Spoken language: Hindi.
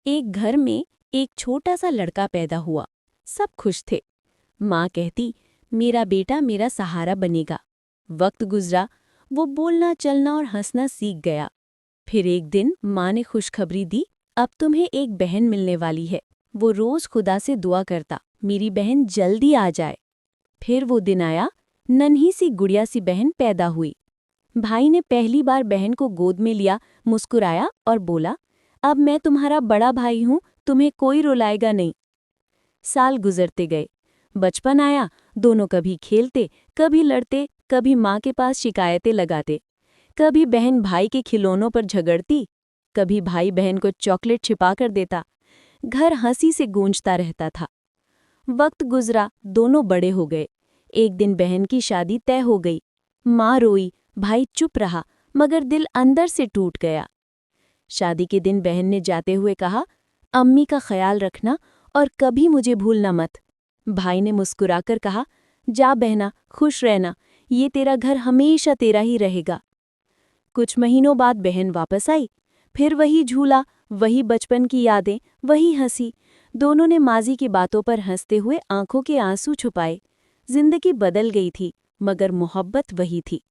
एक घर में एक छोटा सा लड़का पैदा हुआ। सब खुश थे। माँ कहती, मेरा बेटा मेरा सहारा बनेगा। वक्त गुजरा, वो बोलना चलना और हंसना सीख गया। फिर एक दिन माँ ने खुशखबरी दी, अब तुम्हें एक बहन मिलने वाली है। वो रोज खुदा से दुआ करता, मेरी बहन जल्दी आ जाए। फिर वो दिन आया, नन्ही सी गुड़िया सी बहन पैदा हुई। भाई ने पहली बार बहन को गोद में लिया, मुस्कुराया और बोला, अब मैं तुम्हारा बड़ा भाई हूँ, तुम्हें कोई रुलाएगा नहीं। साल गुजरते गए, बचपन आया, दोनों कभी खेलते, कभी लड़ते, कभी माँ के पास शिकायतें लगाते। कभी बहन भाई के खिलौनों पर झगड़ती, कभी भाई बहन को चॉकलेट छिपा कर देता। घर हंसी से गूंजता रहता था। वक्त गुजरा, दोनों बड़े हो गए। एक दिन बहन की शादी तय हो गई। माँ रोई, भाई चुप रहा, मगर दिल अंदर से टूट गया। शादी के दिन बहन ने जाते हुए कहा, अम्मी का ख्याल रखना और कभी मुझे भूलना मत। भाई ने मुस्कुराकर कहा, जा बहना, खुश रहना, ये तेरा घर हमेशा तेरा ही रहेगा। कुछ महीनों बाद बहन वापस आई। फिर वही झूला, वही बचपन की यादें, वही हंसी। दोनों ने माजी की बातों पर हंसते हुए आंखों के आंसू छुपाए। जिंदगी बदल गई थी, मगर मोहब्बत वही थी।